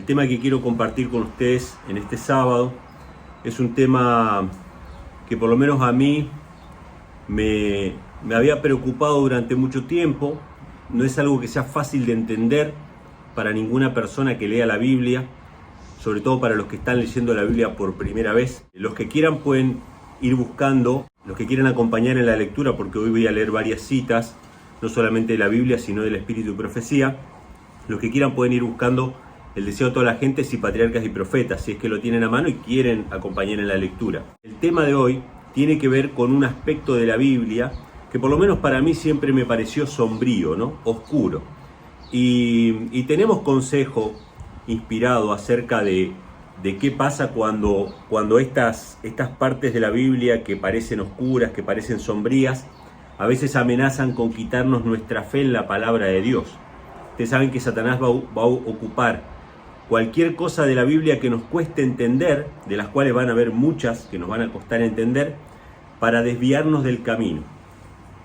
tema que quiero compartir con ustedes en este sábado es un tema que por lo menos a mí me había preocupado durante mucho tiempo. No es algo que sea fácil de entender para ninguna persona que lea la Biblia, sobre todo para los que están leyendo la Biblia por primera vez. Los que quieran pueden ir buscando, los que quieran acompañar en la lectura, porque hoy voy a leer varias citas, no solamente de la Biblia, sino del Espíritu y Profecía. Los que quieran pueden ir buscando El deseo de toda la gente y Patriarcas y Profetas, si es que lo tienen a mano y quieren acompañar en la lectura. El tema de hoy tiene que ver con un aspecto de la Biblia que por lo menos para mí siempre me pareció sombrío, ¿no? Oscuro. Y tenemos consejo inspirado acerca de qué pasa cuando estas partes de la Biblia que parecen oscuras, que parecen sombrías, a veces amenazan con quitarnos nuestra fe en la palabra de Dios. Ustedes saben que Satanás va a ocupar cualquier cosa de la Biblia que nos cueste entender, de las cuales van a haber muchas que nos van a costar entender, para desviarnos del camino,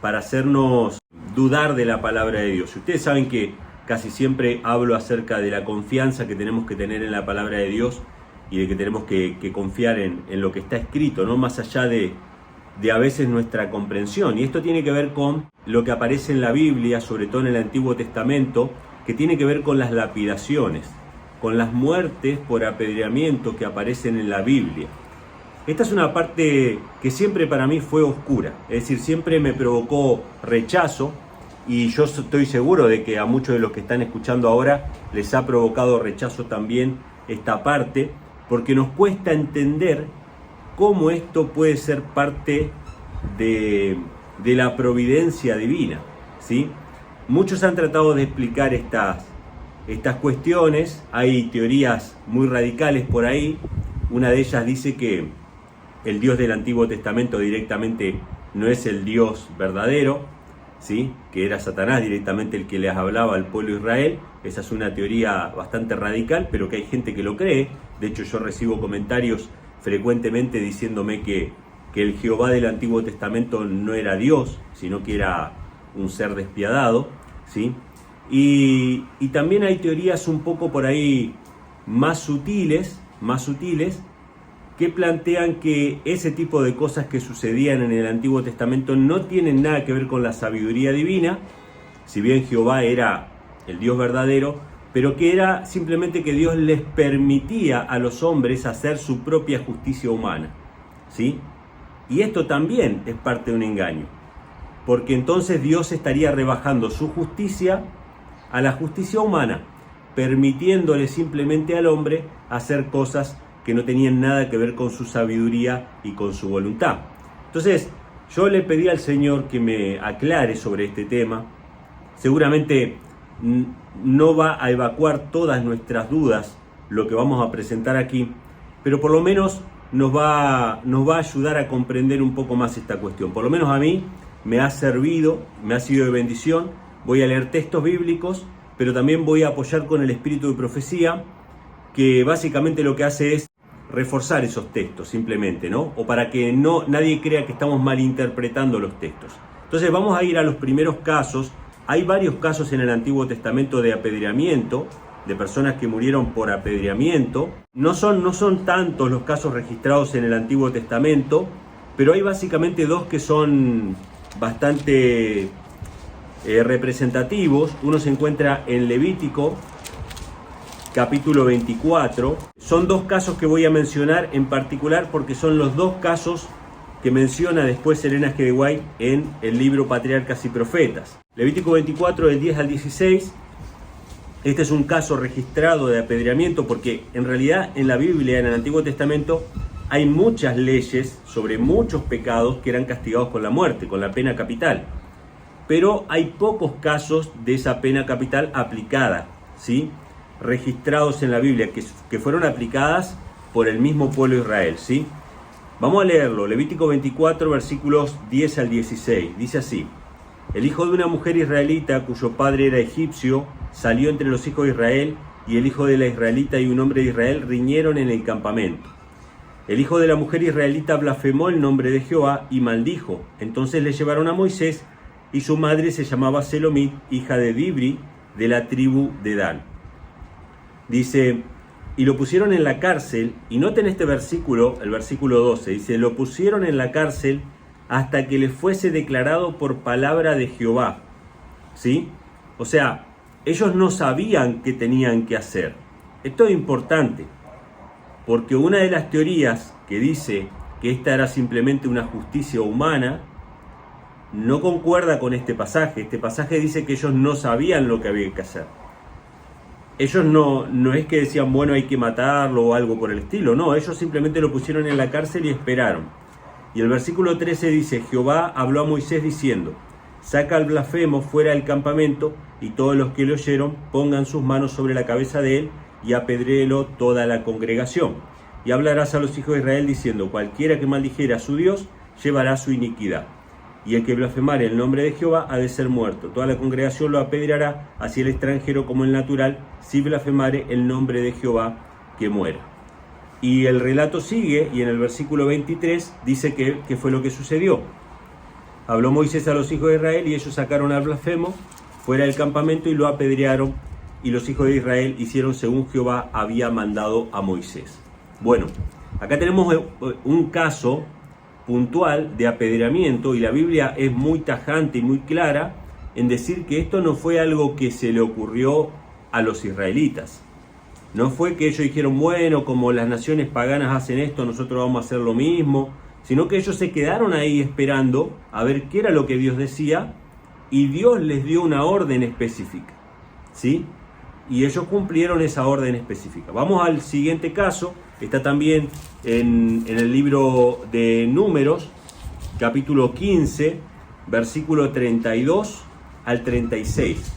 para hacernos dudar de la palabra de Dios. Ustedes saben que casi siempre hablo acerca de la confianza que tenemos que tener en la palabra de Dios y de que tenemos que confiar en lo que está escrito, no más allá de a veces nuestra comprensión. Y esto tiene que ver con lo que aparece en la Biblia, sobre todo en el Antiguo Testamento, que tiene que ver con las lapidaciones, con las muertes por apedreamiento que aparecen en la Biblia. Esta es una parte que siempre para mí fue oscura, es decir, siempre me provocó rechazo, y yo estoy seguro de que a muchos de los que están escuchando ahora les ha provocado rechazo también esta parte, porque nos cuesta entender cómo esto puede ser parte de la providencia divina, ¿sí? Muchos han tratado de explicar estas cuestiones. Hay teorías muy radicales por ahí. Una de ellas dice que el Dios del Antiguo Testamento directamente no es el Dios verdadero, ¿sí? Que era Satanás directamente el que les hablaba al pueblo de Israel. Esa es una teoría bastante radical, pero que hay gente que lo cree. De hecho, yo recibo comentarios frecuentemente diciéndome que el Jehová del Antiguo Testamento no era Dios, sino que era un ser despiadado, ¿sí? Y también hay teorías un poco por ahí más sutiles, que plantean que ese tipo de cosas que sucedían en el Antiguo Testamento no tienen nada que ver con la sabiduría divina, si bien Jehová era el Dios verdadero, pero que era simplemente que Dios les permitía a los hombres hacer su propia justicia humana, ¿sí? Y esto también es parte de un engaño, porque entonces Dios estaría rebajando su justicia a la justicia humana, permitiéndole simplemente al hombre hacer cosas que no tenían nada que ver con su sabiduría y con su voluntad. Entonces, yo le pedí al Señor que me aclare sobre este tema. Seguramente no va a evacuar todas nuestras dudas lo que vamos a presentar aquí, pero por lo menos nos va a ayudar a comprender un poco más esta cuestión. Por lo menos a mí me ha servido, me ha sido de bendición. Voy a leer textos bíblicos, pero también voy a apoyar con el Espíritu de Profecía, que básicamente lo que hace es reforzar esos textos simplemente, ¿no? O para que nadie crea que estamos malinterpretando los textos. Entonces vamos a ir a los primeros casos. Hay varios casos en el Antiguo Testamento de apedreamiento, de personas que murieron por apedreamiento. No son tantos los casos registrados en el Antiguo Testamento, pero hay básicamente dos que son bastante representativos. Uno se encuentra en Levítico, capítulo 24. Son dos casos que voy a mencionar en particular porque son los dos casos que menciona después Elena G. de White en el libro Patriarcas y Profetas. Levítico 24, del 10 al 16. Este es un caso registrado de apedreamiento porque en realidad en la Biblia, en el Antiguo Testamento, hay muchas leyes sobre muchos pecados que eran castigados con la muerte, con la pena capital. Pero hay pocos casos de esa pena capital aplicada, ¿sí? Registrados en la Biblia, que fueron aplicadas por el mismo pueblo de Israel, ¿sí? Vamos a leerlo. Levítico 24, versículos 10 al 16. Dice así: el hijo de una mujer israelita, cuyo padre era egipcio, salió entre los hijos de Israel, y el hijo de la israelita y un hombre de Israel riñeron en el campamento. El hijo de la mujer israelita blasfemó el nombre de Jehová y maldijo. Entonces le llevaron a Moisés, y su madre se llamaba Selomit, hija de Dibri, de la tribu de Dan. Dice: y lo pusieron en la cárcel, y noten este versículo, el versículo 12, dice, lo pusieron en la cárcel hasta que le fuese declarado por palabra de Jehová, ¿sí? O sea, ellos no sabían qué tenían que hacer. Esto es importante, porque una de las teorías que dice que esta era simplemente una justicia humana, no concuerda con este pasaje. Este pasaje dice que ellos no sabían lo que había que hacer. Ellos no es que decían, bueno, hay que matarlo o algo por el estilo. No, ellos simplemente lo pusieron en la cárcel y esperaron. Y el versículo 13 dice, Jehová habló a Moisés diciendo, saca al blasfemo fuera del campamento, y todos los que le oyeron pongan sus manos sobre la cabeza de él, y apedréelo toda la congregación. Y hablarás a los hijos de Israel diciendo, cualquiera que maldijere a su Dios, llevará su iniquidad. Y el que blasfemare el nombre de Jehová ha de ser muerto. Toda la congregación lo apedreará, así el extranjero como el natural, si blasfemare el nombre de Jehová, que muera. Y el relato sigue, y en el versículo 23 dice que fue lo que sucedió. Habló Moisés a los hijos de Israel, y ellos sacaron al blasfemo fuera del campamento y lo apedrearon, y los hijos de Israel hicieron según Jehová había mandado a Moisés. Bueno, acá tenemos un caso puntual de apedreamiento, y la Biblia es muy tajante y muy clara en decir que esto no fue algo que se le ocurrió a los israelitas. No fue que ellos dijeron, bueno, como las naciones paganas hacen esto, nosotros vamos a hacer lo mismo, sino que ellos se quedaron ahí esperando a ver qué era lo que Dios decía, y Dios les dio una orden específica, ¿sí? Y ellos cumplieron esa orden específica. Vamos al siguiente caso. Está también en el libro de Números, capítulo 15, versículo 32 al 36.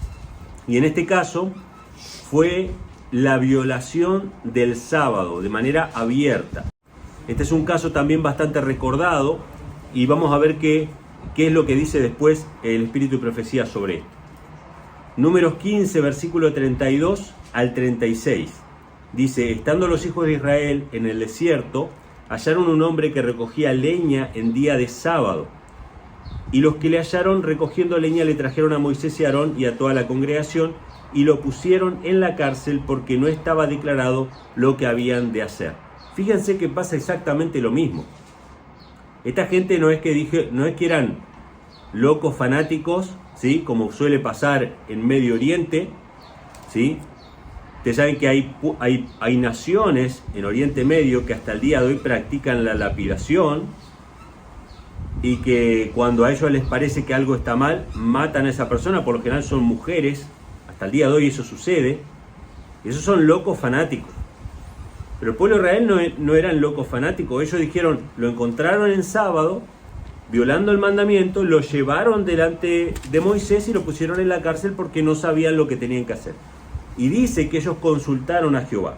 Y en este caso fue la violación del sábado de manera abierta. Este es un caso también bastante recordado, y vamos a ver qué es lo que dice después el Espíritu y Profecía sobre esto. Números 15, versículo 32 al 36. Dice, estando los hijos de Israel en el desierto, hallaron un hombre que recogía leña en día de sábado. Y los que le hallaron recogiendo leña le trajeron a Moisés y a Aarón y a toda la congregación, y lo pusieron en la cárcel porque no estaba declarado lo que habían de hacer. Fíjense que pasa exactamente lo mismo. Esta gente no es que eran locos fanáticos, ¿sí? Como suele pasar en Medio Oriente, ¿sí? Ustedes saben que hay naciones en Oriente Medio que hasta el día de hoy practican la lapidación, y que cuando a ellos les parece que algo está mal, matan a esa persona. Por lo general son mujeres, hasta el día de hoy eso sucede. Esos son locos fanáticos. Pero el pueblo de Israel no eran locos fanáticos. Ellos dijeron, lo encontraron en sábado, violando el mandamiento, lo llevaron delante de Moisés y lo pusieron en la cárcel porque no sabían lo que tenían que hacer. Y dice que ellos consultaron a Jehová.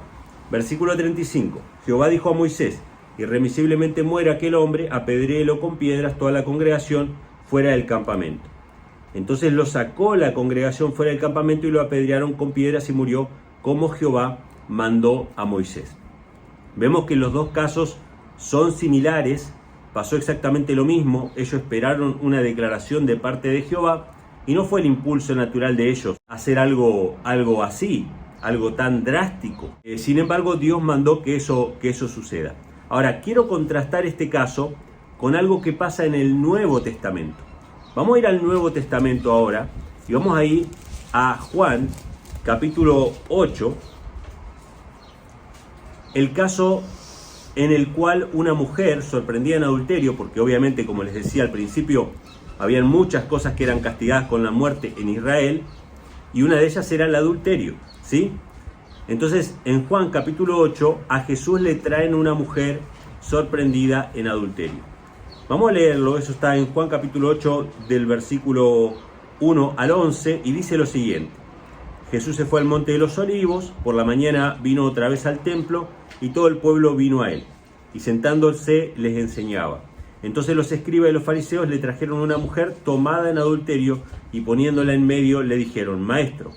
Versículo 35. Jehová dijo a Moisés, irremisiblemente muera aquel hombre, apedréelo con piedras toda la congregación fuera del campamento. Entonces lo sacó la congregación fuera del campamento y lo apedrearon con piedras, y murió como Jehová mandó a Moisés. Vemos que los dos casos son similares. Pasó exactamente lo mismo. Ellos esperaron una declaración de parte de Jehová, y no fue el impulso natural de ellos hacer algo así, algo tan drástico. Sin embargo, Dios mandó que eso suceda. Ahora, quiero contrastar este caso con algo que pasa en el Nuevo Testamento. Vamos a ir al Nuevo Testamento ahora, y vamos a ir a Juan, capítulo 8, el caso en el cual una mujer sorprendida en adulterio, porque obviamente, como les decía al principio, habían muchas cosas que eran castigadas con la muerte en Israel, y una de ellas era el adulterio, ¿sí? Entonces, en Juan capítulo 8, a Jesús le traen una mujer sorprendida en adulterio. Vamos a leerlo. Eso está en Juan capítulo 8, del versículo 1 al 11, y dice lo siguiente. Jesús se fue al monte de los olivos, por la mañana vino otra vez al templo, y todo el pueblo vino a él, y sentándose les enseñaba. Entonces los escribas y los fariseos le trajeron una mujer tomada en adulterio, y poniéndola en medio le dijeron, Maestro,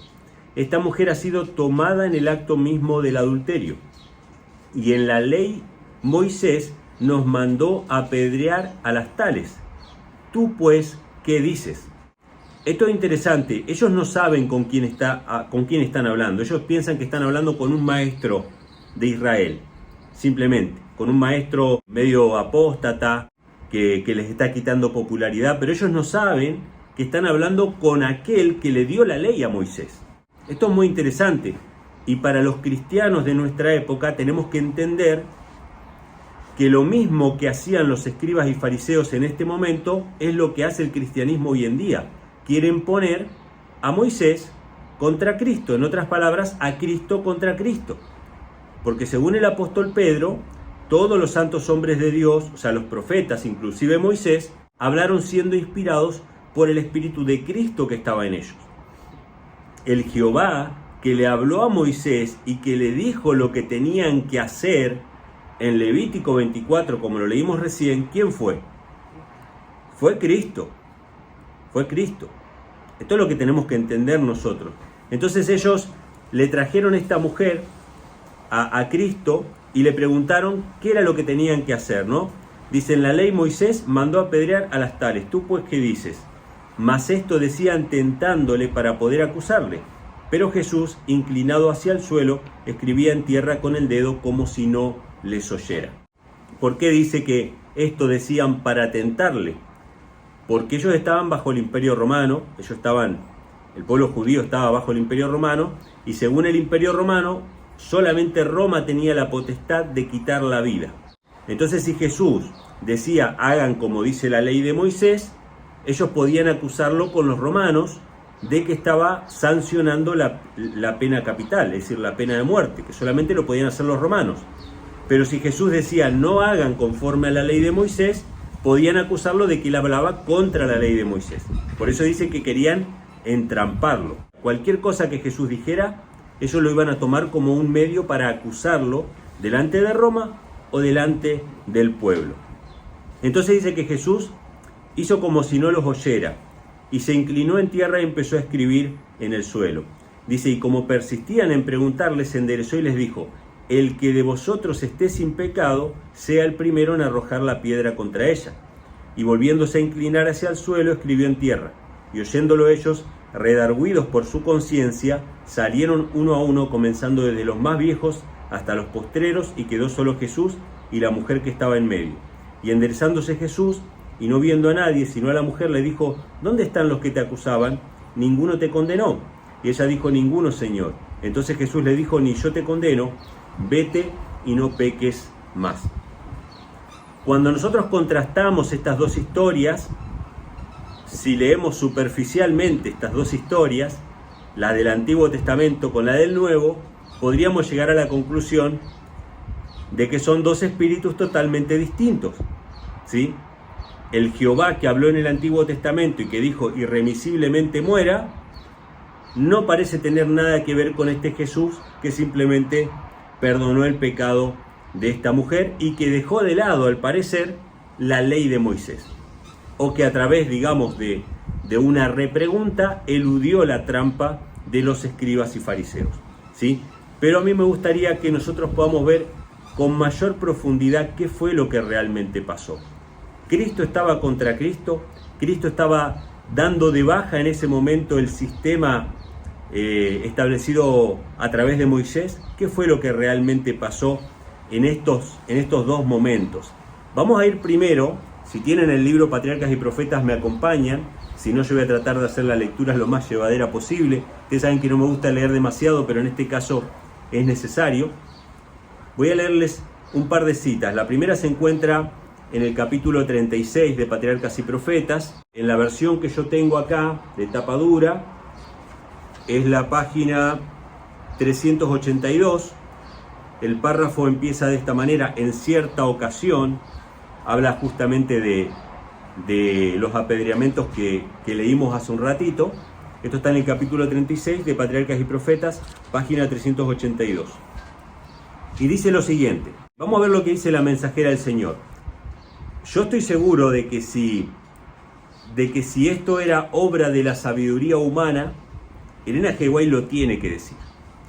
esta mujer ha sido tomada en el acto mismo del adulterio, y en la ley Moisés nos mandó apedrear a las tales. Tú pues, ¿qué dices? Esto es interesante. Ellos no saben con quién están hablando. Ellos piensan que están hablando con un maestro de Israel, simplemente, con un maestro medio apóstata que les está quitando popularidad, pero ellos no saben que están hablando con aquel que le dio la ley a Moisés. Esto es muy interesante, y para los cristianos de nuestra época tenemos que entender que lo mismo que hacían los escribas y fariseos en este momento es lo que hace el cristianismo hoy en día. Quieren poner a Moisés contra Cristo, en otras palabras, a Cristo contra Cristo. Porque según el apóstol Pedro, todos los santos hombres de Dios, o sea, los profetas, inclusive Moisés, hablaron siendo inspirados por el Espíritu de Cristo que estaba en ellos. El Jehová que le habló a Moisés y que le dijo lo que tenían que hacer en Levítico 24, como lo leímos recién, ¿quién fue? Fue Cristo. Fue Cristo. Esto es lo que tenemos que entender nosotros. Entonces ellos le trajeron a esta mujer a Cristo y le preguntaron qué era lo que tenían que hacer, ¿no? Dice, en la ley Moisés mandó apedrear a las tales. ¿Tú pues qué dices? Mas esto decían tentándole para poder acusarle. Pero Jesús, inclinado hacia el suelo, escribía en tierra con el dedo como si no les oyera. ¿Por qué dice que esto decían para tentarle? Porque ellos estaban bajo el Imperio Romano, el pueblo judío estaba bajo el Imperio Romano, y según el Imperio Romano, solamente Roma tenía la potestad de quitar la vida. Entonces, si Jesús decía, hagan como dice la ley de Moisés, ellos podían acusarlo con los romanos de que estaba sancionando la pena capital, es decir, la pena de muerte, que solamente lo podían hacer los romanos. Pero si Jesús decía, no hagan conforme a la ley de Moisés, podían acusarlo de que él hablaba contra la ley de Moisés. Por eso dice que querían entramparlo. Cualquier cosa que Jesús dijera, ellos lo iban a tomar como un medio para acusarlo delante de Roma o delante del pueblo. Entonces dice que Jesús hizo como si no los oyera y se inclinó en tierra y empezó a escribir en el suelo. Dice, y como persistían en preguntarle, se enderezó y les dijo, el que de vosotros esté sin pecado, sea el primero en arrojar la piedra contra ella. Y volviéndose a inclinar hacia el suelo, escribió en tierra. Y oyéndolo ellos, redargüidos por su conciencia, salieron uno a uno, comenzando desde los más viejos hasta los postreros, y quedó solo Jesús y la mujer que estaba en medio. Y enderezándose Jesús, y no viendo a nadie, sino a la mujer, le dijo, ¿dónde están los que te acusaban? ¿Ninguno te condenó? Y ella dijo, ninguno, Señor. Entonces Jesús le dijo, ni yo te condeno, vete y no peques más. Cuando nosotros contrastamos estas dos historias, si leemos superficialmente estas dos historias, la del Antiguo Testamento con la del Nuevo, podríamos llegar a la conclusión de que son dos espíritus totalmente distintos, ¿sí? El Jehová que habló en el Antiguo Testamento y que dijo irremisiblemente muera, no parece tener nada que ver con este Jesús que simplemente perdonó el pecado de esta mujer y que dejó de lado, al parecer, la ley de Moisés. O que a través, digamos, de una repregunta, eludió la trampa de los escribas y fariseos, ¿sí? Pero a mí me gustaría que nosotros podamos ver con mayor profundidad qué fue lo que realmente pasó. ¿Cristo estaba contra Cristo? ¿Cristo estaba dando de baja en ese momento el sistema establecido a través de Moisés? ¿Qué fue lo que realmente pasó en estos dos momentos? Vamos a ir primero, si tienen el libro Patriarcas y Profetas me acompañan, si no yo voy a tratar de hacer la lectura lo más llevadera posible. Ustedes saben que no me gusta leer demasiado, pero en este caso es necesario. Voy a leerles un par de citas. La primera se encuentra en el capítulo 36 de Patriarcas y Profetas. En la versión que yo tengo acá, de tapa dura, es la página 382. El párrafo empieza de esta manera: en cierta ocasión. Habla justamente de los apedreamientos que leímos hace un ratito. Esto está en el capítulo 36 de Patriarcas y Profetas, página 382. Y dice lo siguiente. Vamos a ver lo que dice la mensajera del Señor. Yo estoy seguro de que si esto era obra de la sabiduría humana, Elena G. White lo tiene que decir.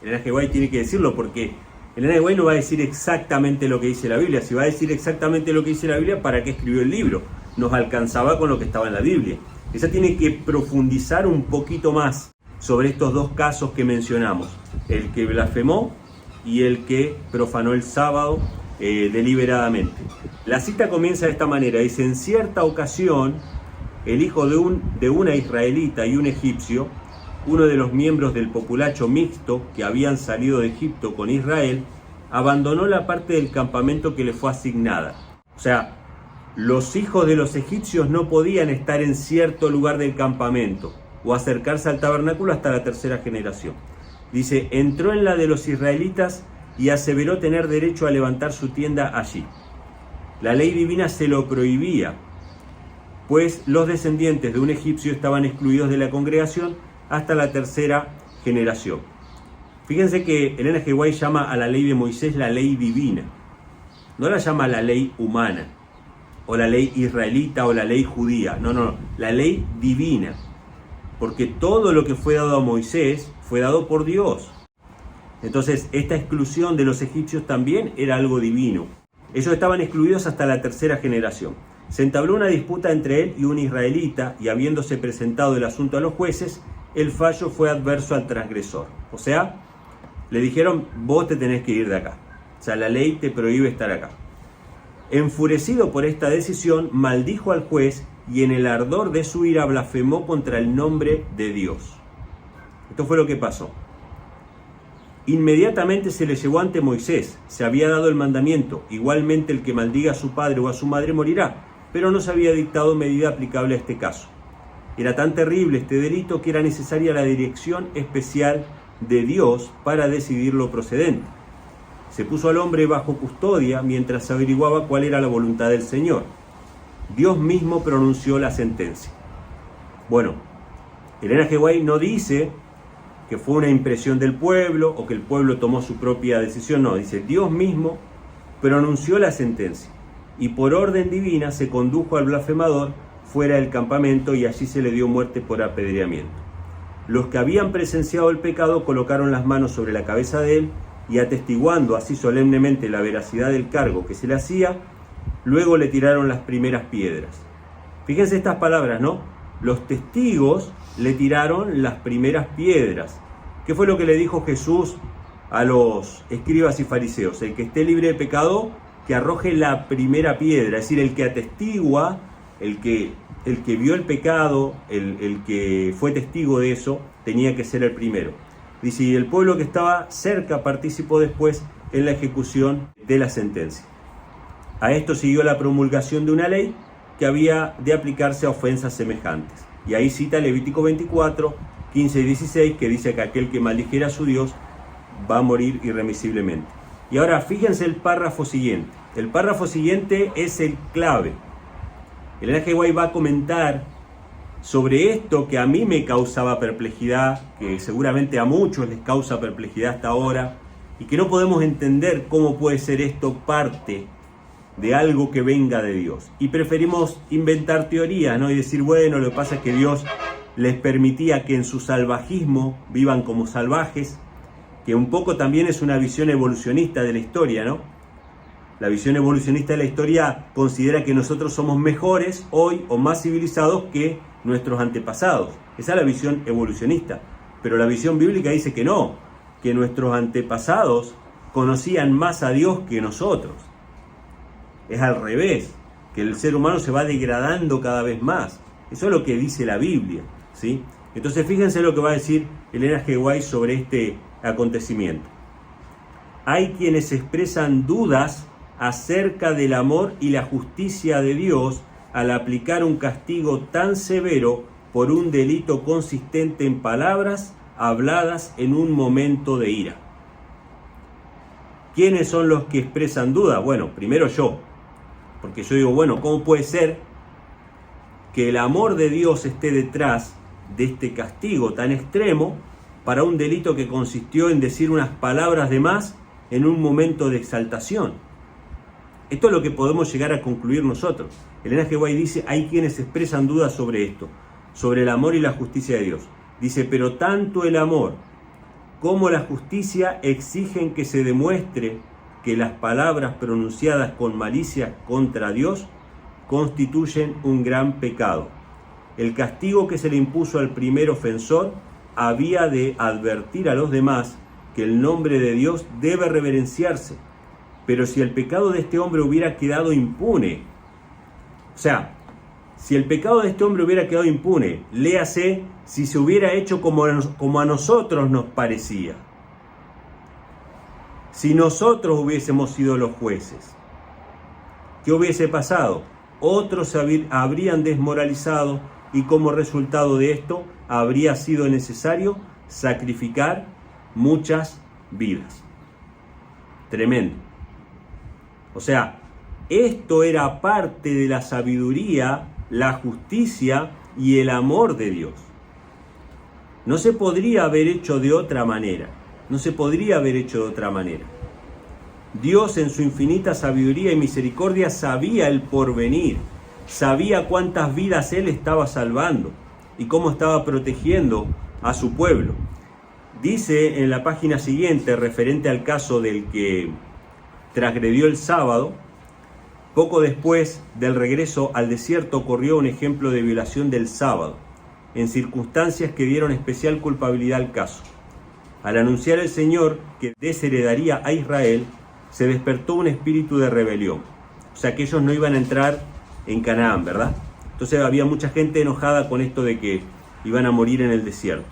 Elena G. White tiene que decirlo porque Elena G. White no va a decir exactamente lo que dice la Biblia. Si va a decir exactamente lo que dice la Biblia, ¿para qué escribió el libro? Nos alcanzaba con lo que estaba en la Biblia. Ella tiene que profundizar un poquito más sobre estos dos casos que mencionamos. El que blasfemó y el que profanó el sábado deliberadamente. La cita comienza de esta manera, dice: en cierta ocasión, el hijo de una israelita y un egipcio, uno de los miembros del populacho mixto que habían salido de Egipto con Israel, abandonó la parte del campamento que le fue asignada. O sea, los hijos de los egipcios no podían estar en cierto lugar del campamento o acercarse al tabernáculo hasta la tercera generación. Dice: entró en la de los israelitas y aseveró tener derecho a levantar su tienda allí. La ley divina se lo prohibía, pues los descendientes de un egipcio estaban excluidos de la congregación hasta la tercera generación. Fíjense que el N.G. White llama a la ley de Moisés la ley divina. No la llama la ley humana, o la ley israelita, o la ley judía. No, la ley divina. Porque todo lo que fue dado a Moisés fue dado por Dios. Entonces, esta exclusión de los egipcios también era algo divino. Ellos estaban excluidos hasta la tercera generación. Se entabló una disputa entre él y un israelita, y habiéndose presentado el asunto a los jueces, el fallo fue adverso al transgresor. O sea, le dijeron: vos te tenés que ir de acá. O sea, la ley te prohíbe estar acá. Enfurecido por esta decisión, maldijo al juez y en el ardor de su ira blasfemó contra el nombre de Dios. Esto fue lo que pasó. Inmediatamente se le llevó ante Moisés. Se había dado el mandamiento: igualmente el que maldiga a su padre o a su madre morirá. Pero no se había dictado medida aplicable a este caso. Era tan terrible este delito que era necesaria la dirección especial de Dios para decidir lo procedente. Se puso al hombre bajo custodia mientras se averiguaba cuál era la voluntad del Señor. Dios mismo pronunció la sentencia. Bueno, el N.G. White no dice que fue una impresión del pueblo o que el pueblo tomó su propia decisión. No, dice: Dios mismo pronunció la sentencia y por orden divina se condujo al blasfemador fuera del campamento y allí se le dio muerte por apedreamiento. Los que habían presenciado el pecado colocaron las manos sobre la cabeza de él y, atestiguando así solemnemente la veracidad del cargo que se le hacía, luego le tiraron las primeras piedras. Fíjense estas palabras, ¿no? Los testigos le tiraron las primeras piedras. ¿Qué fue lo que le dijo Jesús a los escribas y fariseos? El que esté libre de pecado, que arroje la primera piedra. Es decir, el que atestigua, el que vio el pecado, el que fue testigo de eso, tenía que ser el primero. Dice: y el pueblo que estaba cerca participó después en la ejecución de la sentencia. A esto siguió la promulgación de una ley que había de aplicarse a ofensas semejantes. Y ahí cita Levítico 24, 15 y 16, que dice que aquel que maldijera a su Dios va a morir irremisiblemente. Y ahora fíjense el párrafo siguiente. El párrafo siguiente es el clave. El N.G. White va a comentar sobre esto que a mí me causaba perplejidad, que seguramente a muchos les causa perplejidad hasta ahora, y que no podemos entender cómo puede ser esto parte de algo que venga de Dios. Y preferimos inventar teorías, ¿no? Y decir: bueno, lo que pasa es que Dios les permitía que en su salvajismo vivan como salvajes, que un poco también es una visión evolucionista de la historia, ¿no? La visión evolucionista de la historia considera que nosotros somos mejores hoy o más civilizados que nuestros antepasados. Esa es la visión evolucionista. Pero la visión bíblica dice que no, que nuestros antepasados conocían más a Dios que nosotros. Es al revés, que el ser humano se va degradando cada vez más. Eso es lo que dice la Biblia, ¿sí? Entonces fíjense lo que va a decir el N.G. White sobre este acontecimiento. Hay quienes expresan dudas acerca del amor y la justicia de Dios al aplicar un castigo tan severo por un delito consistente en palabras habladas en un momento de ira. ¿Quiénes son los que expresan duda? Bueno, primero yo, porque yo digo, bueno, ¿cómo puede ser que el amor de Dios esté detrás de este castigo tan extremo para un delito que consistió en decir unas palabras de más en un momento de exaltación? Esto es lo que podemos llegar a concluir nosotros. El N.G. White dice: hay quienes expresan dudas sobre esto, sobre el amor y la justicia de Dios. Dice: pero tanto el amor como la justicia exigen que se demuestre que las palabras pronunciadas con malicia contra Dios constituyen un gran pecado. El castigo que se le impuso al primer ofensor había de advertir a los demás que el nombre de Dios debe reverenciarse. Pero si el pecado de este hombre hubiera quedado impune, o sea, si el pecado de este hombre hubiera quedado impune, léase, si se hubiera hecho como a nosotros nos parecía, si nosotros hubiésemos sido los jueces, ¿qué hubiese pasado? Otros se habrían desmoralizado y como resultado de esto habría sido necesario sacrificar muchas vidas. Tremendo. O sea, esto era parte de la sabiduría, la justicia y el amor de Dios. No se podría haber hecho de otra manera. No se podría haber hecho de otra manera. Dios en su infinita sabiduría y misericordia sabía el porvenir, sabía cuántas vidas Él estaba salvando y cómo estaba protegiendo a su pueblo. Dice en la página siguiente, referente al caso del que transgredió el sábado, poco después del regreso al desierto ocurrió un ejemplo de violación del sábado, en circunstancias que dieron especial culpabilidad al caso. Al anunciar el Señor que desheredaría a Israel, se despertó un espíritu de rebelión. O sea que ellos no iban a entrar en Canaán, ¿verdad? Entonces había mucha gente enojada con esto de que iban a morir en el desierto.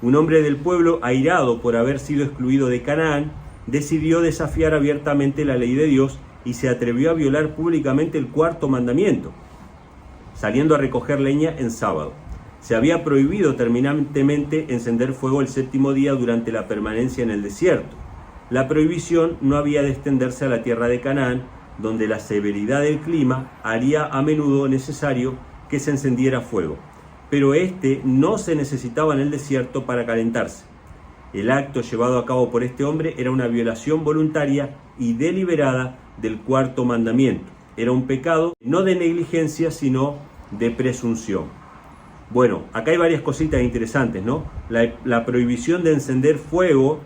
Un hombre del pueblo, airado por haber sido excluido de Canaán, decidió desafiar abiertamente la ley de Dios y se atrevió a violar públicamente el cuarto mandamiento, saliendo a recoger leña en sábado. Se había prohibido terminantemente encender fuego el séptimo día durante la permanencia en el desierto. La prohibición no había de extenderse a la tierra de Canaán, donde la severidad del clima haría a menudo necesario que se encendiera fuego, pero este no se necesitaba en el desierto para calentarse. El acto llevado a cabo por este hombre era una violación voluntaria y deliberada del cuarto mandamiento. Era un pecado no de negligencia, sino de presunción. Bueno, acá hay varias cositas interesantes, ¿no? La prohibición de encender fuego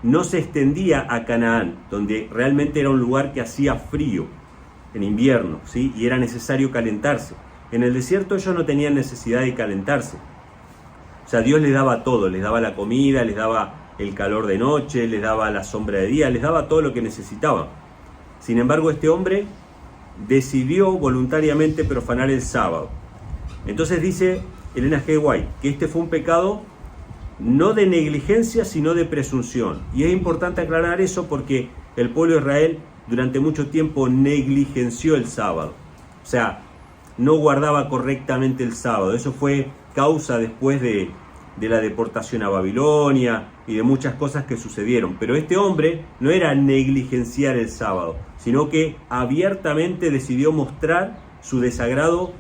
no se extendía a Canaán, donde realmente era un lugar que hacía frío en invierno, ¿sí? Y era necesario calentarse. En el desierto ellos no tenían necesidad de calentarse. O sea, Dios les daba todo, les daba la comida, les daba el calor de noche, les daba la sombra de día, les daba todo lo que necesitaban. Sin embargo, este hombre decidió voluntariamente profanar el sábado. Entonces dice Elena G. White que este fue un pecado no de negligencia, sino de presunción. Y es importante aclarar eso porque el pueblo de Israel durante mucho tiempo negligenció el sábado. O sea, no guardaba correctamente el sábado. Eso fue causa después de la deportación a Babilonia y de muchas cosas que sucedieron. Pero este hombre no era negligenciar el sábado, sino que abiertamente decidió mostrar su desagrado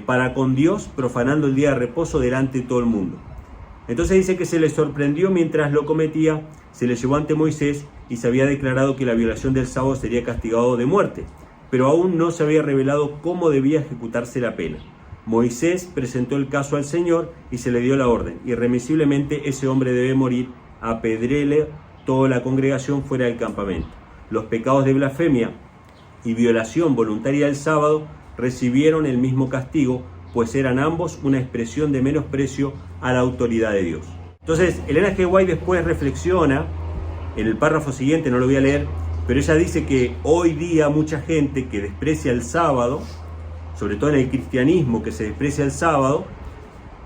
para con Dios, profanando el día de reposo delante de todo el mundo. Entonces dice que se le sorprendió mientras lo cometía, se le llevó ante Moisés y se había declarado que la violación del sábado sería castigado de muerte, pero aún no se había revelado cómo debía ejecutarse la pena. Moisés presentó el caso al Señor y se le dio la orden: irremisiblemente ese hombre debe morir, apedréele toda la congregación fuera del campamento. Los pecados de blasfemia y violación voluntaria del sábado recibieron el mismo castigo, pues eran ambos una expresión de menosprecio a la autoridad de Dios. Entonces, Elena G. White después reflexiona, en el párrafo siguiente, no lo voy a leer, pero ella dice que hoy día mucha gente que desprecia el sábado, sobre todo en el cristianismo que se desprecia el sábado,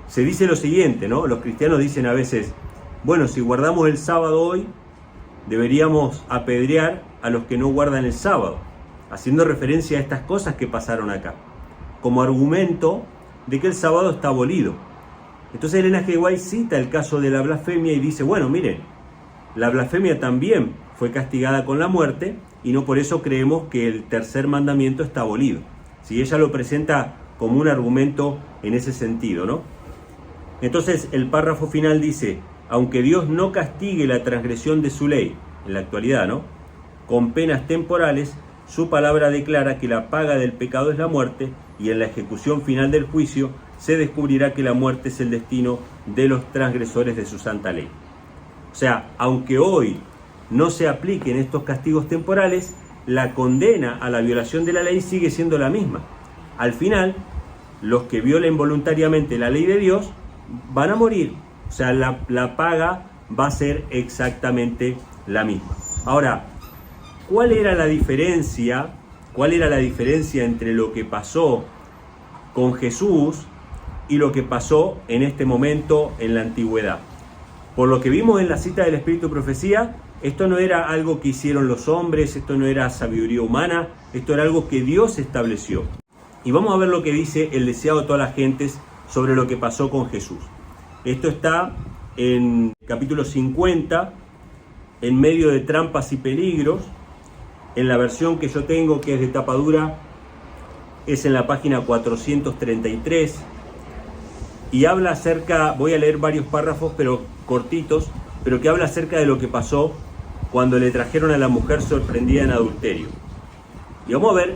se dice lo siguiente, ¿no? Los cristianos dicen a veces, bueno, si guardamos el sábado hoy, deberíamos apedrear a los que no guardan el sábado, haciendo referencia a estas cosas que pasaron acá, como argumento de que el sábado está abolido. Entonces Elena G. White cita el caso de la blasfemia y dice, bueno, miren, la blasfemia también fue castigada con la muerte y no por eso creemos que el tercer mandamiento está abolido. Si ella lo presenta como un argumento en ese sentido, ¿no? Entonces el párrafo final dice, aunque Dios no castigue la transgresión de su ley, en la actualidad, ¿no?, con penas temporales, su palabra declara que la paga del pecado es la muerte y en la ejecución final del juicio se descubrirá que la muerte es el destino de los transgresores de su santa ley. O sea, aunque hoy no se apliquen estos castigos temporales, la condena a la violación de la ley sigue siendo la misma. Al final, los que violen voluntariamente la ley de Dios van a morir. O sea, la paga va a ser exactamente la misma. Ahora, ¿cuál era la diferencia? ¿Cuál era la diferencia entre lo que pasó con Jesús y lo que pasó en este momento en la antigüedad? Por lo que vimos en la cita del Espíritu y Profecía, esto no era algo que hicieron los hombres, esto no era sabiduría humana, esto era algo que Dios estableció. Y vamos a ver lo que dice el deseado de todas las gentes sobre lo que pasó con Jesús. Esto está en capítulo 50, en medio de trampas y peligros. En la versión que yo tengo, que es de tapa dura, es en la página 433. Y habla acerca, voy a leer varios párrafos, pero cortitos, pero que habla acerca de lo que pasó cuando le trajeron a la mujer sorprendida en adulterio. Y vamos a ver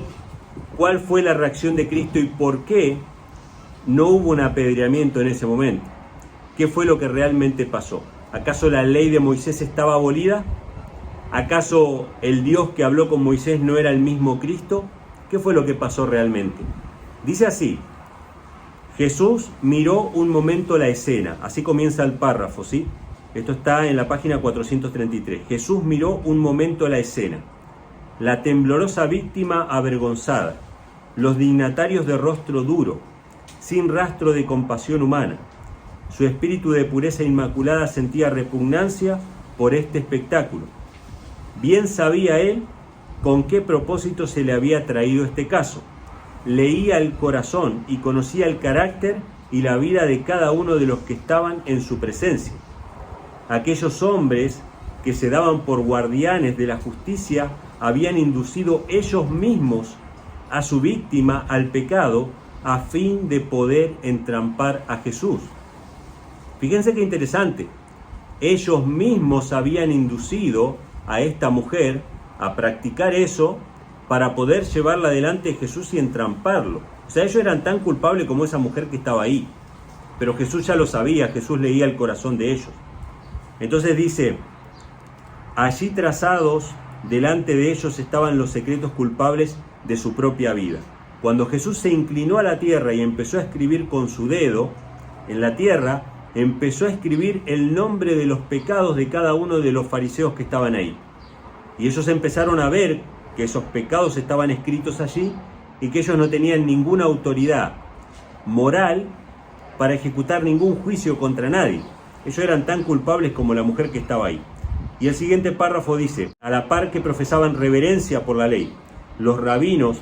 cuál fue la reacción de Cristo y por qué no hubo un apedreamiento en ese momento. ¿Qué fue lo que realmente pasó? ¿Acaso la ley de Moisés estaba abolida? ¿Acaso el Dios que habló con Moisés no era el mismo Cristo? ¿Qué fue lo que pasó realmente? Dice así: Jesús miró un momento la escena. Así comienza el párrafo, ¿sí? Esto está en la página 433. Jesús miró un momento la escena. La temblorosa víctima avergonzada. Los dignatarios de rostro duro, sin rastro de compasión humana. Su espíritu de pureza inmaculada sentía repugnancia por este espectáculo. Bien sabía él con qué propósito se le había traído este caso. Leía el corazón y conocía el carácter y la vida de cada uno de los que estaban en su presencia. Aquellos hombres que se daban por guardianes de la justicia habían inducido ellos mismos a su víctima al pecado a fin de poder entrampar a Jesús. Fíjense qué interesante. Ellos mismos habían inducido a esta mujer a practicar eso para poder llevarla delante de Jesús y entramparlo. O sea, ellos eran tan culpables como esa mujer que estaba ahí. Pero Jesús ya lo sabía, Jesús leía el corazón de ellos. Entonces dice: allí trazados delante de ellos estaban los secretos culpables de su propia vida. Cuando Jesús se inclinó a la tierra y empezó a escribir con su dedo en la tierra, empezó a escribir el nombre de los pecados de cada uno de los fariseos que estaban ahí. Y ellos empezaron a ver que esos pecados estaban escritos allí y que ellos no tenían ninguna autoridad moral para ejecutar ningún juicio contra nadie. Ellos eran tan culpables como la mujer que estaba ahí. Y el siguiente párrafo dice: a la par que profesaban reverencia por la ley, los rabinos,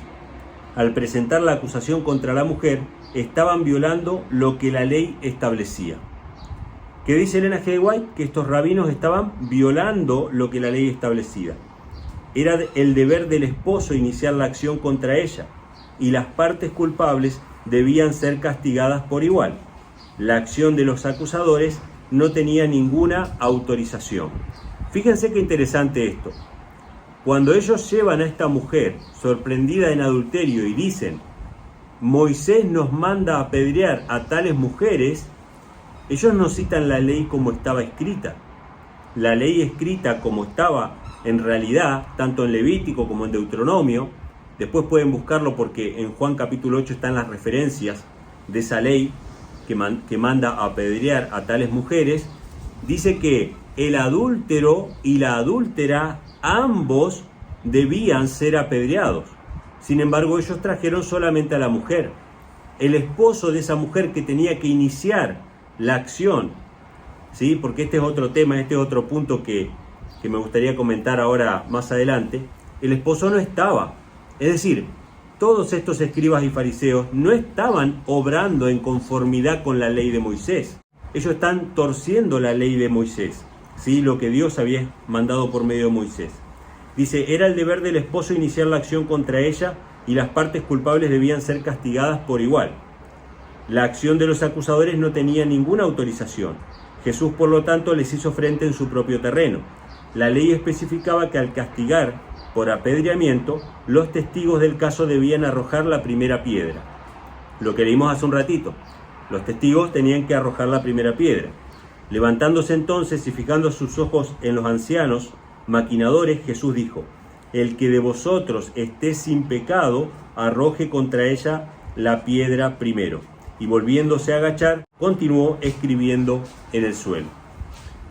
al presentar la acusación contra la mujer, estaban violando lo que la ley establecía. ¿Qué dice Elena G. White? Que estos rabinos estaban violando lo que la ley establecía. Era el deber del esposo iniciar la acción contra ella, y las partes culpables debían ser castigadas por igual. La acción de los acusadores no tenía ninguna autorización. Fíjense qué interesante esto. Cuando ellos llevan a esta mujer sorprendida en adulterio y dicen: Moisés nos manda a apedrear a tales mujeres, ellos no citan la ley como estaba escrita. La ley escrita como estaba en realidad, tanto en Levítico como en Deuteronomio, después pueden buscarlo porque en Juan capítulo 8 están las referencias de esa ley que manda a apedrear a tales mujeres, dice que el adúltero y la adúltera ambos debían ser apedreados. Sin embargo, ellos trajeron solamente a la mujer. El esposo de esa mujer que tenía que iniciar la acción, ¿sí? Porque este es otro tema, este es otro punto que me gustaría comentar ahora más adelante. El esposo no estaba. Es decir, todos estos escribas y fariseos no estaban obrando en conformidad con la ley de Moisés. Ellos están torciendo la ley de Moisés, ¿sí? Lo que Dios había mandado por medio de Moisés. Dice: era el deber del esposo iniciar la acción contra ella y las partes culpables debían ser castigadas por igual. La acción de los acusadores no tenía ninguna autorización. Jesús, por lo tanto, les hizo frente en su propio terreno. La ley especificaba que al castigar por apedreamiento, los testigos del caso debían arrojar la primera piedra. Lo que leímos hace un ratito. Los testigos tenían que arrojar la primera piedra. Levantándose entonces y fijando sus ojos en los ancianos maquinadores, Jesús dijo: el que de vosotros esté sin pecado, arroje contra ella la piedra primero. Y volviéndose a agachar, continuó escribiendo en el suelo.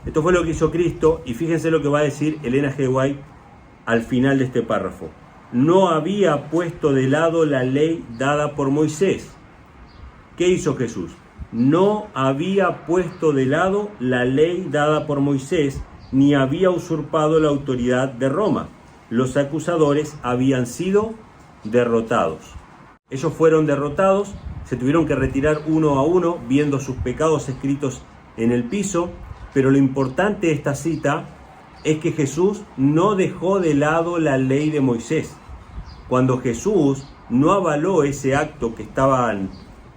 Esto fue lo que hizo Cristo, y fíjense lo que va a decir Elena G. White al final de este párrafo. No había puesto de lado la ley dada por Moisés. ¿Qué hizo Jesús? No había puesto de lado la ley dada por Moisés, ni había usurpado la autoridad de Roma. Los acusadores habían sido derrotados. Ellos fueron derrotados, se tuvieron que retirar uno a uno, viendo sus pecados escritos en el piso, pero lo importante de esta cita es que Jesús no dejó de lado la ley de Moisés. Cuando Jesús no avaló ese acto que estaban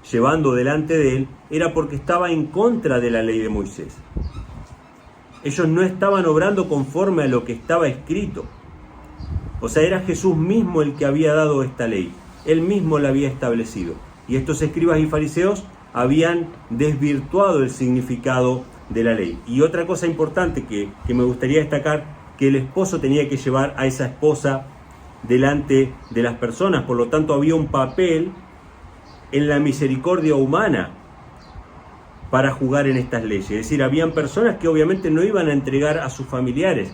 llevando delante de él, era porque estaba en contra de la ley de Moisés. Ellos no estaban obrando conforme a lo que estaba escrito. O sea, era Jesús mismo el que había dado esta ley. Él mismo la había establecido. Y estos escribas y fariseos habían desvirtuado el significado de la ley. Y otra cosa importante que me gustaría destacar, que el esposo tenía que llevar a esa esposa delante de las personas. Por lo tanto, había un papel en la misericordia humana para jugar en estas leyes. Es decir, habían personas que obviamente no iban a entregar a sus familiares,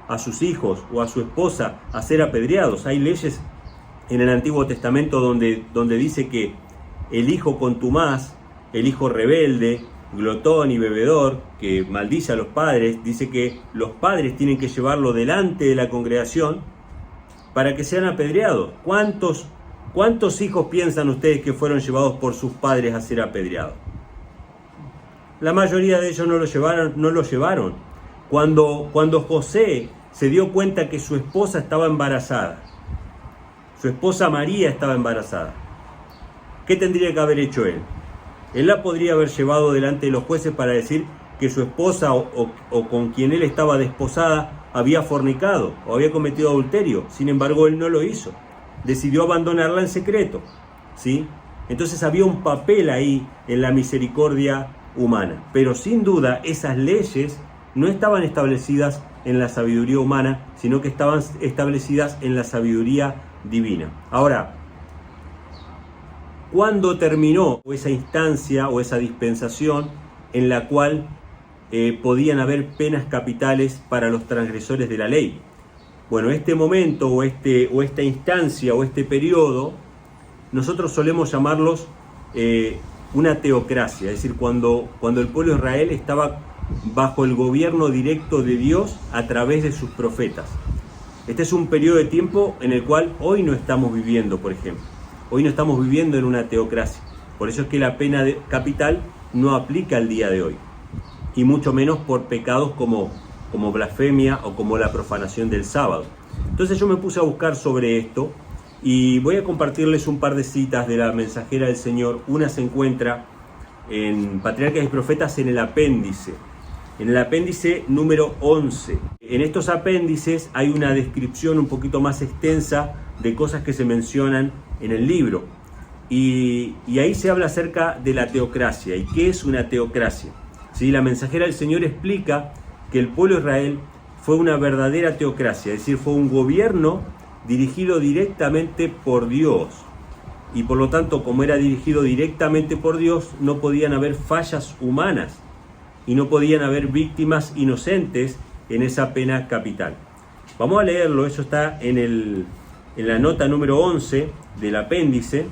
a sus hijos o a su esposa a ser apedreados. Hay leyes en el Antiguo Testamento donde dice que el hijo contumaz, el hijo rebelde, glotón y bebedor, que maldice a los padres, dice que los padres tienen que llevarlo delante de la congregación para que sean apedreados. ¿Cuántos hijos piensan ustedes que fueron llevados por sus padres a ser apedreados? La mayoría de ellos no lo llevaron. Cuando José se dio cuenta que su esposa estaba embarazada, su esposa María estaba embarazada, ¿qué tendría que haber hecho él? Él la podría haber llevado delante de los jueces para decir que su esposa o con quien él estaba desposada había fornicado o había cometido adulterio. Sin embargo, él no lo hizo. Decidió abandonarla en secreto, ¿sí? Entonces había un papel ahí en la misericordia humana. Pero sin duda esas leyes no estaban establecidas en la sabiduría humana, sino que estaban establecidas en la sabiduría divina. Ahora, ¿cuándo terminó esa instancia o esa dispensación en la cual podían haber penas capitales para los transgresores de la ley? Bueno, este momento o esta instancia o este periodo, nosotros solemos llamarlos una teocracia, es decir, cuando el pueblo de Israel estaba bajo el gobierno directo de Dios a través de sus profetas. Este es un periodo de tiempo en el cual hoy no estamos viviendo, por ejemplo. Hoy no estamos viviendo en una teocracia. Por eso es que la pena capital no aplica al día de hoy. Y mucho menos por pecados como blasfemia o como la profanación del sábado. Entonces yo me puse a buscar sobre esto y voy a compartirles un par de citas de la mensajera del Señor. Una se encuentra en Patriarcas y Profetas en el apéndice número 11. En estos apéndices hay una descripción un poquito más extensa de cosas que se mencionan en el libro. Y ahí se habla acerca de la teocracia. ¿Y qué es una teocracia? ¿Sí? La mensajera del Señor explica que el pueblo de Israel fue una verdadera teocracia, es decir, fue un gobierno dirigido directamente por Dios. Y por lo tanto, como era dirigido directamente por Dios, no podían haber fallas humanas y no podían haber víctimas inocentes en esa pena capital. Vamos a leerlo, eso está en la nota número 11 del apéndice.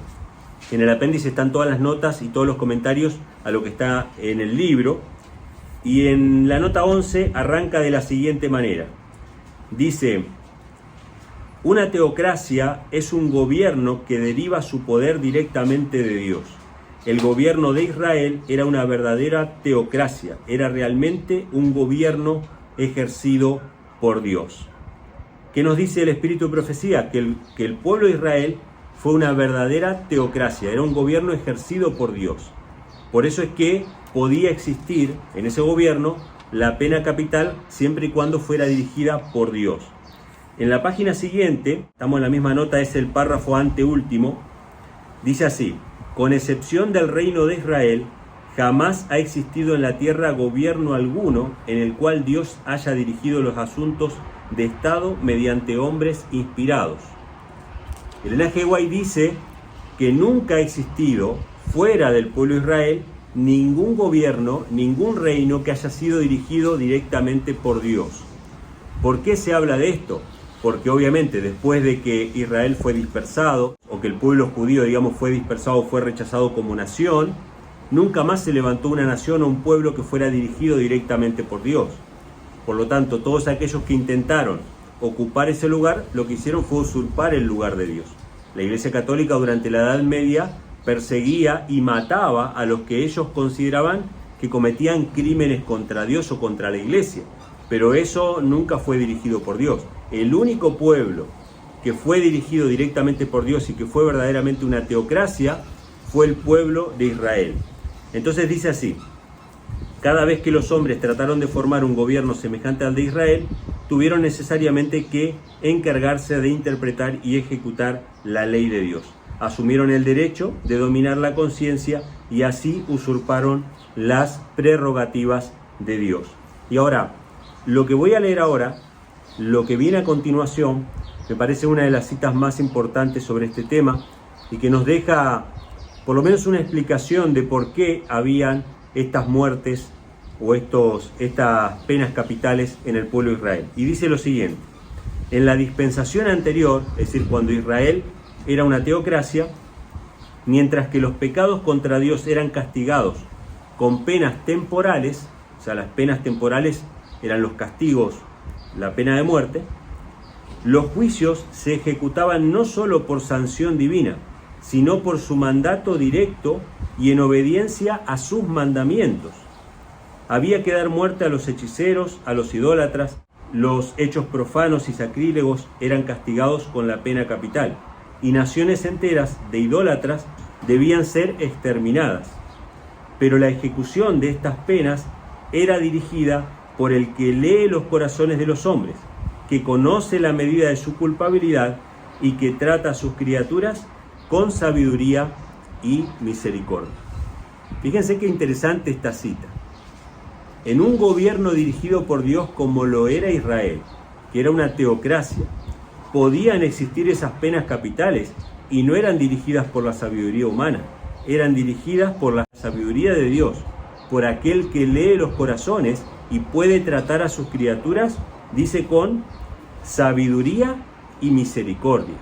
En el apéndice están todas las notas y todos los comentarios a lo que está en el libro. Y en la nota 11 arranca de la siguiente manera. Dice: una teocracia es un gobierno que deriva su poder directamente de Dios. El gobierno de Israel era una verdadera teocracia, era realmente un gobierno ejercido por Dios. ¿Qué nos dice el Espíritu de Profecía? Que el pueblo de Israel fue una verdadera teocracia, era un gobierno ejercido por Dios. Por eso es que podía existir en ese gobierno la pena capital siempre y cuando fuera dirigida por Dios. En la página siguiente, estamos en la misma nota, es el párrafo anteúltimo, dice así: con excepción del reino de Israel, jamás ha existido en la tierra gobierno alguno en el cual Dios haya dirigido los asuntos de Estado mediante hombres inspirados. Elena G. White dice que nunca ha existido, fuera del pueblo de Israel, ningún gobierno, ningún reino que haya sido dirigido directamente por Dios. ¿Por qué se habla de esto? Porque obviamente después de que Israel fue dispersado, o que el pueblo judío, digamos, fue dispersado, fue rechazado como nación, nunca más se levantó una nación o un pueblo que fuera dirigido directamente por Dios. Por lo tanto, todos aquellos que intentaron ocupar ese lugar, lo que hicieron fue usurpar el lugar de Dios. La Iglesia Católica durante la Edad Media perseguía y mataba a los que ellos consideraban que cometían crímenes contra Dios o contra la Iglesia. Pero eso nunca fue dirigido por Dios. El único pueblo que fue dirigido directamente por Dios y que fue verdaderamente una teocracia fue el pueblo de Israel. Entonces dice así: cada vez que los hombres trataron de formar un gobierno semejante al de Israel, tuvieron necesariamente que encargarse de interpretar y ejecutar la ley de Dios. Asumieron el derecho de dominar la conciencia y así usurparon las prerrogativas de Dios. Y ahora, lo que voy a leer ahora, lo que viene a continuación, me parece una de las citas más importantes sobre este tema y que nos deja por lo menos una explicación de por qué habían estas muertes o estas penas capitales en el pueblo de Israel. Y dice lo siguiente: en la dispensación anterior, es decir, cuando Israel era una teocracia, mientras que los pecados contra Dios eran castigados con penas temporales, o sea, las penas temporales eran los castigos, la pena de muerte, los juicios se ejecutaban no solo por sanción divina, sino por su mandato directo y en obediencia a sus mandamientos. Había que dar muerte a los hechiceros, a los idólatras. Los hechos profanos y sacrílegos eran castigados con la pena capital, y naciones enteras de idólatras debían ser exterminadas. Pero la ejecución de estas penas era dirigida por el que lee los corazones de los hombres, que conoce la medida de su culpabilidad y que trata a sus criaturas con sabiduría y misericordia. Fíjense qué interesante esta cita. En un gobierno dirigido por Dios como lo era Israel, que era una teocracia, podían existir esas penas capitales y no eran dirigidas por la sabiduría humana, eran dirigidas por la sabiduría de Dios, por aquel que lee los corazones y puede tratar a sus criaturas, dice, con sabiduría y misericordia.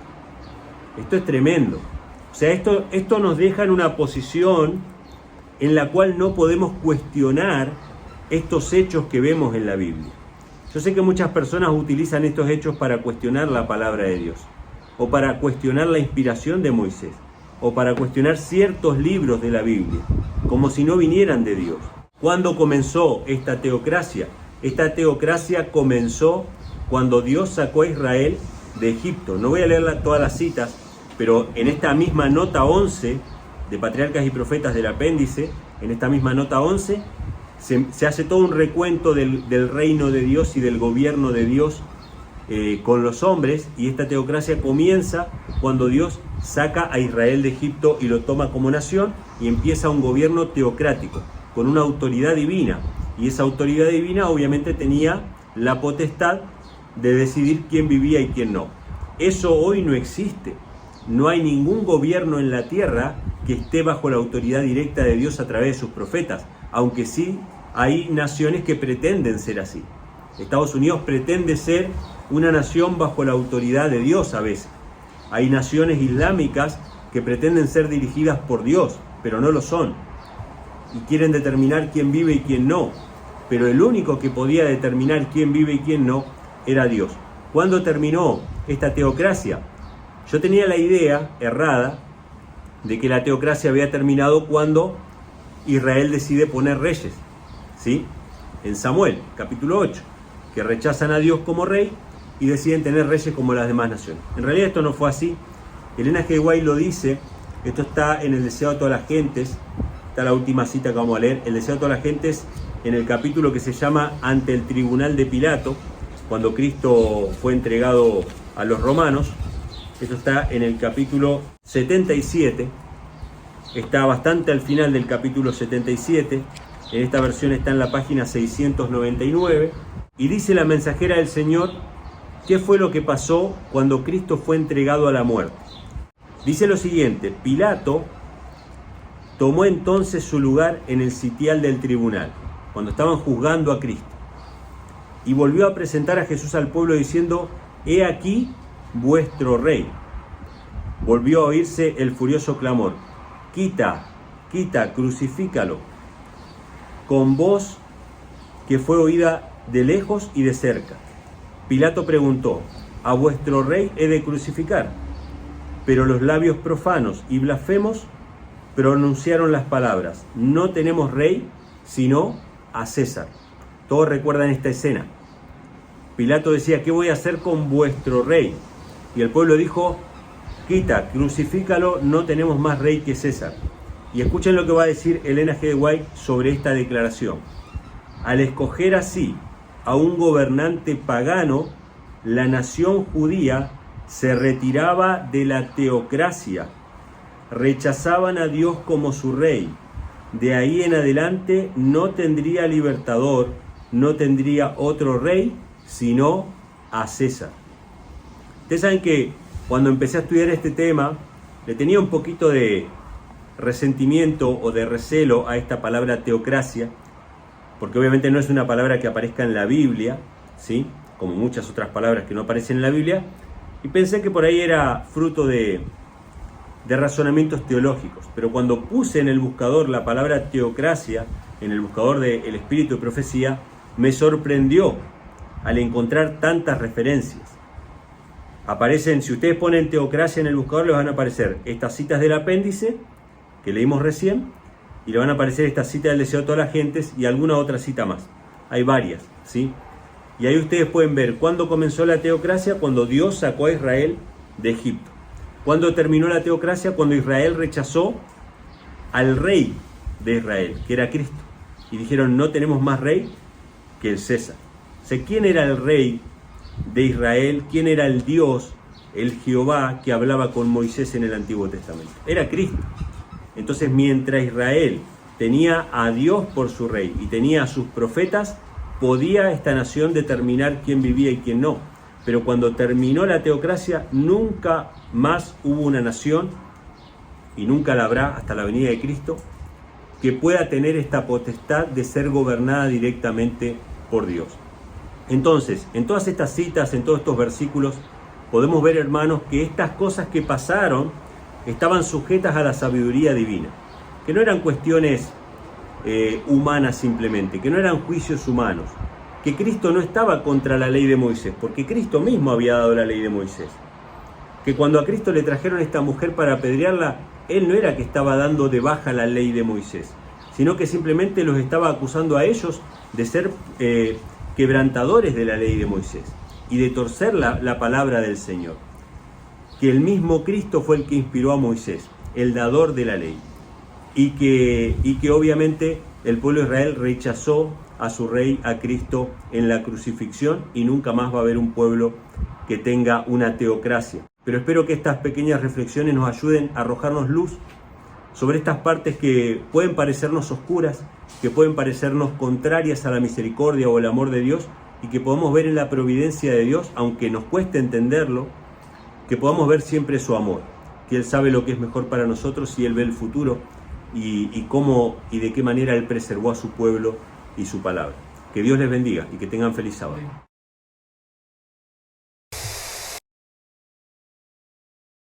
Esto es tremendo. O sea, esto nos deja en una posición en la cual no podemos cuestionar estos hechos que vemos en la Biblia. Yo sé que muchas personas utilizan estos hechos para cuestionar la palabra de Dios, o para cuestionar la inspiración de Moisés, o para cuestionar ciertos libros de la Biblia, como si no vinieran de Dios. ¿Cuándo comenzó esta teocracia? Esta teocracia comenzó cuando Dios sacó a Israel de Egipto. No voy a leer todas las citas, pero en esta misma nota 11 de Patriarcas y Profetas del apéndice, en esta misma nota 11, se hace todo un recuento del reino de Dios y del gobierno de Dios con los hombres, y esta teocracia comienza cuando Dios saca a Israel de Egipto y lo toma como nación y empieza un gobierno teocrático, con una autoridad divina, y esa autoridad divina obviamente tenía la potestad de decidir quién vivía y quién no. Eso hoy no existe. No hay ningún gobierno en la tierra que esté bajo la autoridad directa de Dios a través de sus profetas, aunque sí hay naciones que pretenden ser así. Estados Unidos pretende ser una nación bajo la autoridad de Dios a veces. Hay naciones islámicas que pretenden ser dirigidas por Dios, pero no lo son. Y quieren determinar quién vive y quién no. Pero el único que podía determinar quién vive y quién no era Dios. ¿Cuándo terminó esta teocracia? Yo tenía la idea errada de que la teocracia había terminado cuando Israel decide poner reyes, ¿sí? En Samuel, capítulo 8, que rechazan a Dios como rey y deciden tener reyes como las demás naciones. En realidad esto no fue así. Elena G. White lo dice, esto está en El deseo de todas las gentes, está la última cita que vamos a leer, El deseo de todas las gentes, en el capítulo que se llama Ante el tribunal de Pilato, cuando Cristo fue entregado a los romanos. Esto está en el capítulo 77, está bastante al final del capítulo 77, en esta versión está en la página 699, y dice la mensajera del Señor, ¿qué fue lo que pasó cuando Cristo fue entregado a la muerte? Dice lo siguiente: Pilato tomó entonces su lugar en el sitial del tribunal, cuando estaban juzgando a Cristo, y volvió a presentar a Jesús al pueblo diciendo: «He aquí vuestro rey». Volvió a oírse el furioso clamor: «Quita, quita, crucifícalo», con voz que fue oída de lejos y de cerca. Pilato preguntó: «¿A vuestro rey he de crucificar?». Pero los labios profanos y blasfemos pronunciaron las palabras: «No tenemos rey sino a César». Todos recuerdan esta escena. Pilato decía: «¿Qué voy a hacer con vuestro rey?». Y el pueblo dijo: «Quita, crucifícalo, no tenemos más rey que César». Y escuchen lo que va a decir Elena G. White sobre esta declaración. Al escoger así a un gobernante pagano, la nación judía se retiraba de la teocracia, rechazaban a Dios como su rey. De ahí en adelante no tendría libertador, no tendría otro rey, sino a César. Ustedes saben que cuando empecé a estudiar este tema, le tenía un poquito de resentimiento o de recelo a esta palabra teocracia, porque obviamente no es una palabra que aparezca en la Biblia, ¿sí?, como muchas otras palabras que no aparecen en la Biblia, y pensé que por ahí era fruto de razonamientos teológicos. Pero cuando puse en el buscador la palabra teocracia, en el buscador del Espíritu de Profecía, me sorprendió al encontrar tantas referencias. Aparecen, si ustedes ponen teocracia en el buscador, les van a aparecer estas citas del apéndice que leímos recién, y le van a aparecer estas citas del deseo de todas las gentes y alguna otra cita más. Hay varias, ¿sí? Y ahí ustedes pueden ver cuándo comenzó la teocracia: cuando Dios sacó a Israel de Egipto. ¿Cuándo terminó la teocracia? Cuando Israel rechazó al rey de Israel, que era Cristo. Y dijeron: no tenemos más rey que el César. O sea, ¿quién era el rey de Israel? ¿Quién era el Dios, el Jehová que hablaba con Moisés en el Antiguo Testamento? Era Cristo. Entonces, mientras Israel tenía a Dios por su rey y tenía a sus profetas, podía esta nación determinar quién vivía y quién no. Pero cuando terminó la teocracia, nunca más hubo una nación, y nunca la habrá hasta la venida de Cristo, que pueda tener esta potestad de ser gobernada directamente por Dios. Entonces, en todas estas citas, en todos estos versículos, podemos ver, hermanos, que estas cosas que pasaron estaban sujetas a la sabiduría divina, que no eran cuestiones humanas simplemente, que no eran juicios humanos, que Cristo no estaba contra la ley de Moisés, porque Cristo mismo había dado la ley de Moisés, que cuando a Cristo le trajeron a esta mujer para apedrearla, Él no era que estaba dando de baja la ley de Moisés, sino que simplemente los estaba acusando a ellos de ser quebrantadores de la ley de Moisés y de torcer la palabra del Señor. Que el mismo Cristo fue el que inspiró a Moisés, el dador de la ley, y que obviamente el pueblo de Israel rechazó a su rey, a Cristo, en la crucifixión, y nunca más va a haber un pueblo que tenga una teocracia. Pero espero que estas pequeñas reflexiones nos ayuden a arrojarnos luz sobre estas partes que pueden parecernos oscuras, que pueden parecernos contrarias a la misericordia o el amor de Dios, y que podamos ver en la providencia de Dios, aunque nos cueste entenderlo, que podamos ver siempre su amor, que Él sabe lo que es mejor para nosotros y Él ve el futuro, y cómo y de qué manera Él preservó a su pueblo y su palabra. Que Dios les bendiga y que tengan feliz sábado.